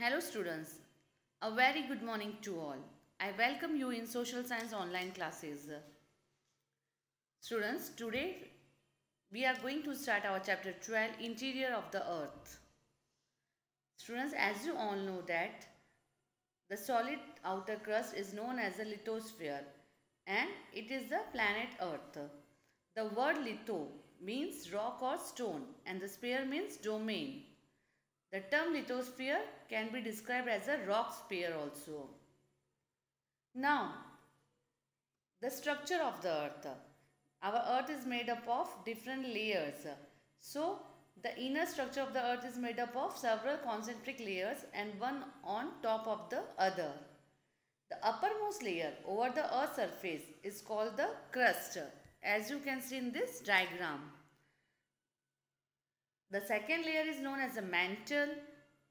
Hello students, a very good morning to all. I welcome you in social science online classes. Students, today we are going to start our chapter 12, Interior of the Earth. Students, as you all know that the solid outer crust is known as the lithosphere and it is the planet Earth. The word litho means rock or stone and the sphere means domain. The term lithosphere can be described as a rock sphere also. Now, the structure of the earth. Our earth is made up of different layers. So, the inner structure of the earth is made up of several concentric layers and one on top of the other. The uppermost layer over the earth's surface is called the crust, as you can see in this diagram. The second layer is known as the mantle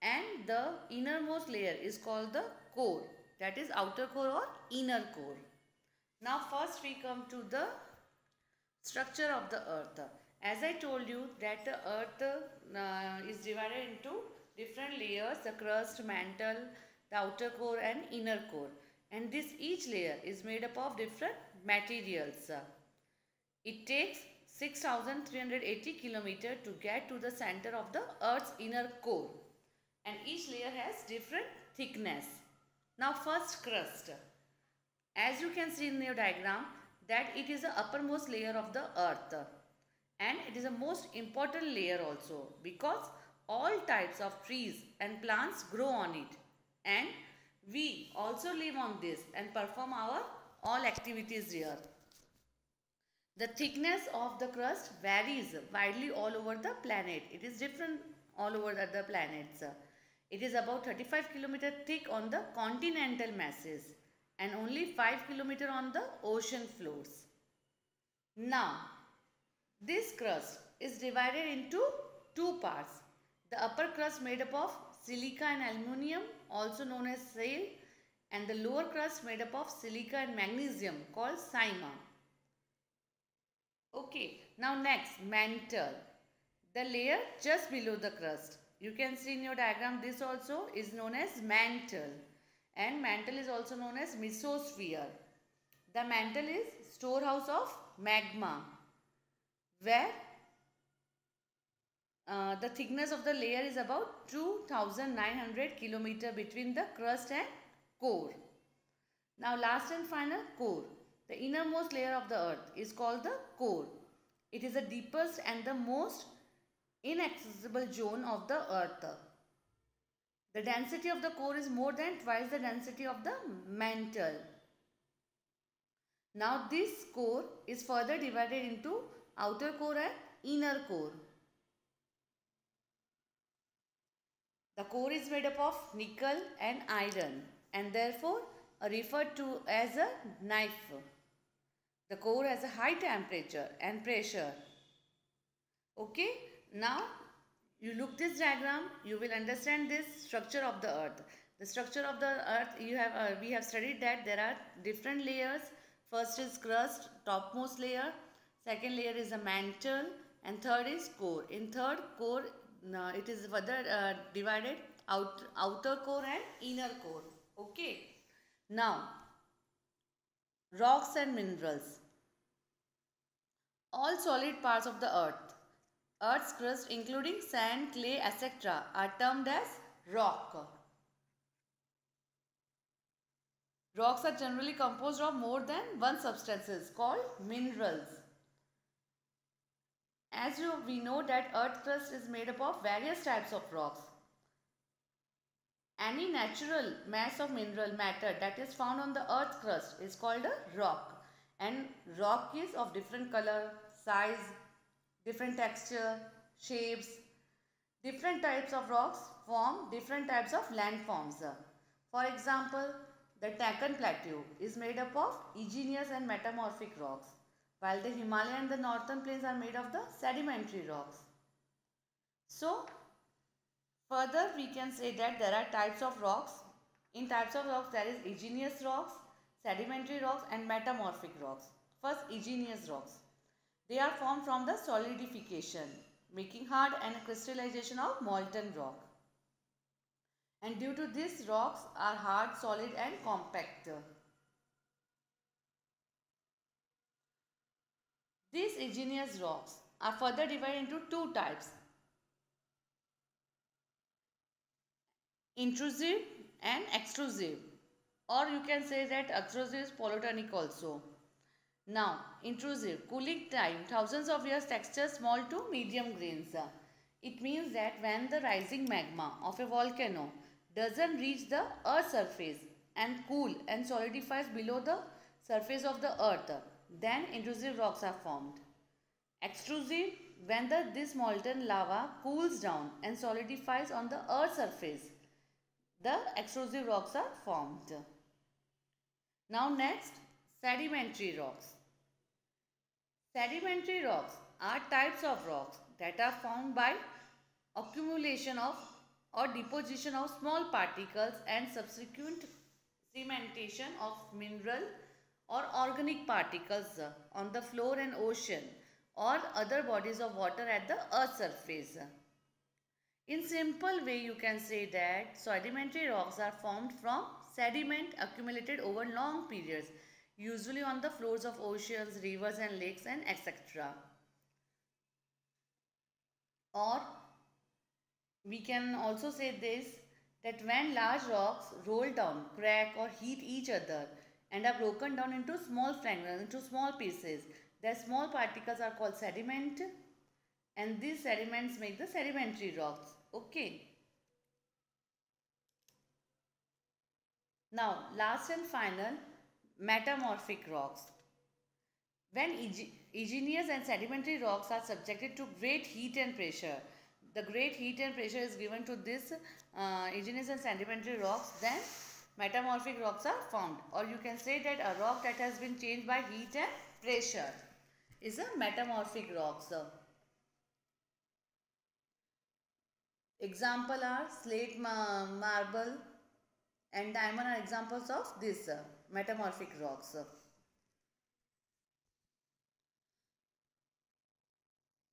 and the innermost layer is called the core, that is outer core or inner core. Now first we come to the structure of the earth. As I told you that the earth is divided into different layers, the crust, mantle, the outer core and inner core. And this each layer is made up of different materials. It takes 6,380 kilometers to get to the center of the earth's inner core. And each layer has different thickness. Now first crust. As you can see in your diagram that it is the uppermost layer of the earth. And it is the most important layer also because all types of trees and plants grow on it. And we also live on this and perform our all activities here. The thickness of the crust varies widely all over the planet. It is different all over the planets. It is about 35 km thick on the continental masses and only 5 km on the ocean floors. Now, this crust is divided into two parts. The upper crust made up of silica and aluminium, also known as shale, and the lower crust made up of silica and magnesium called sima. Okay, now next, mantle. The layer just below the crust. You can see in your diagram this also is known as mantle. And mantle is also known as mesosphere. The mantle is storehouse of magma where the thickness of the layer is about 2,900 km between the crust and core. Now last and final, core. The innermost layer of the earth is called the core. It is the deepest and the most inaccessible zone of the earth. The density of the core is more than twice the density of the mantle. Now this core is further divided into outer core and inner core. The core is made up of nickel and iron and therefore referred to as a knife. The core has a high temperature and pressure. Okay, now you look this diagram, you will understand this structure of the earth. The structure of the earth, we have studied that there are different layers. First is crust, topmost layer. Second layer is a mantle and third is core. In third core, it is further divided outer core and inner core. Okay. Now, rocks and minerals. All solid parts of the earth's crust including sand, clay, etc. are termed as rock. Rocks are generally composed of more than one substances called minerals. As we know that earth crust is made up of various types of rocks. Any natural mass of mineral matter that is found on the earth crust is called a rock. And rock is of different color, size, different texture, shapes. Different types of rocks form different types of landforms. For example, the Deccan Plateau is made up of igneous and metamorphic rocks, while the Himalaya and the northern plains are made of the sedimentary rocks. So, further we can say that there are types of rocks. In types of rocks there is igneous rocks, sedimentary rocks and metamorphic rocks. First, igneous rocks. They are formed from the solidification, making hard and crystallization of molten rock. And due to this, rocks are hard, solid and compact. These igneous rocks are further divided into two types: intrusive and extrusive, or you can say that extrusive is polytonic also. Now, intrusive, cooling time, thousands of years, texture small to medium grains. It means that when the rising magma of a volcano doesn't reach the earth's surface and cool and solidifies below the surface of the earth, then intrusive rocks are formed. Extrusive, when this molten lava cools down and solidifies on the earth's surface, the extrusive rocks are formed. Now next, sedimentary rocks. Sedimentary rocks are types of rocks that are formed by accumulation of or deposition of small particles and subsequent cementation of mineral or organic particles on the floor and ocean or other bodies of water at the earth's surface. In simple way, you can say that sedimentary rocks are formed from sediment accumulated over long periods, usually on the floors of oceans, rivers and lakes and etc. Or we can also say this, that when large rocks roll down, crack or heat each other and are broken down into small fragments, into small pieces, their small particles are called sediment, and these sediments make the sedimentary rocks. Okay. Now, last and final, metamorphic rocks. When igneous and sedimentary rocks are subjected to great heat and pressure, the great heat and pressure is given to this igneous and sedimentary rocks, then metamorphic rocks are formed. Or you can say that a rock that has been changed by heat and pressure is a metamorphic rock. Example are slate, marble and diamond are examples of this metamorphic rocks.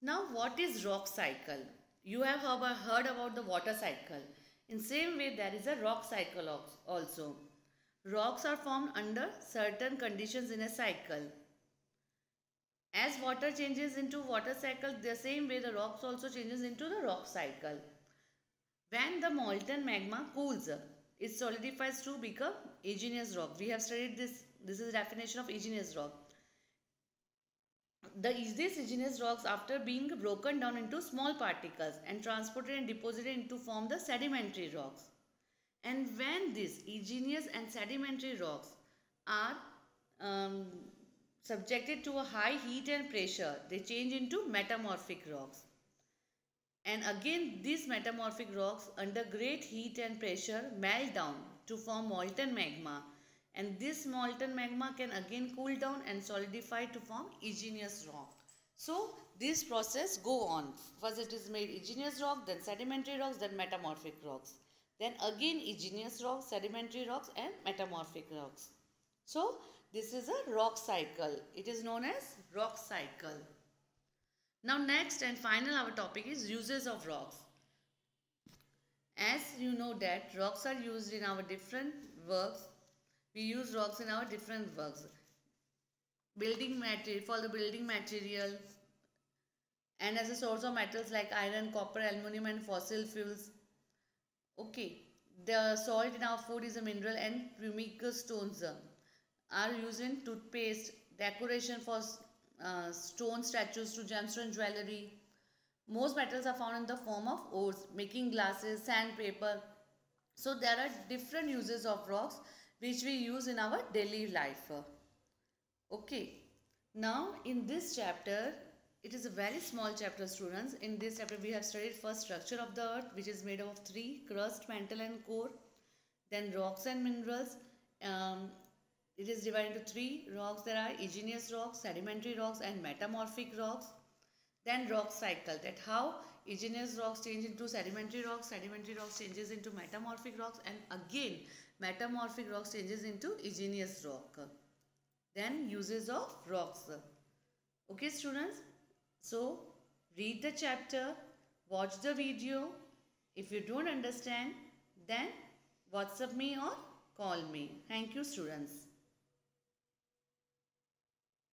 Now, what is rock cycle? You have heard about the water cycle. In same way, there is a rock cycle also. Rocks are formed under certain conditions in a cycle. As water changes into water cycle, the same way the rocks also changes into the rock cycle. When the molten magma cools, it solidifies to become igneous rock. We have studied this. This is the definition of igneous rock. These igneous rocks, after being broken down into small particles and transported and deposited into form the sedimentary rocks. And when these igneous and sedimentary rocks are subjected to a high heat and pressure, they change into metamorphic rocks. And again, these metamorphic rocks under great heat and pressure melt down to form molten magma. And this molten magma can again cool down and solidify to form igneous rock. So this process go on. First it is made igneous rock, then sedimentary rocks, then metamorphic rocks. Then again igneous rocks, sedimentary rocks and metamorphic rocks. So this is a rock cycle. It is known as rock cycle. Now next and final our topic is uses of rocks. As you know that rocks are used in our different works. We use rocks in our different works. Building material, for the building material, and as a source of metals like iron, copper, aluminum and fossil fuels. Okay, the salt in our food is a mineral, and pumic stones are used in toothpaste, decoration for stone statues to gemstone jewelry. Most metals are found in the form of ores, making glasses, sandpaper. So there are different uses of rocks which we use in our daily life. Okay, now in this chapter, it is a very small chapter, students. In this chapter we have studied first structure of the earth, which is made up of three: crust, mantle and core. Then rocks and minerals. It is divided into three rocks. There are igneous rocks, sedimentary rocks and metamorphic rocks. Then rock cycle, that how igneous rocks change into sedimentary rocks changes into metamorphic rocks, and again metamorphic rocks changes into igneous rock. Then uses of rocks. Okay students, so read the chapter, watch the video. If you don't understand, then WhatsApp me or call me. Thank you, students.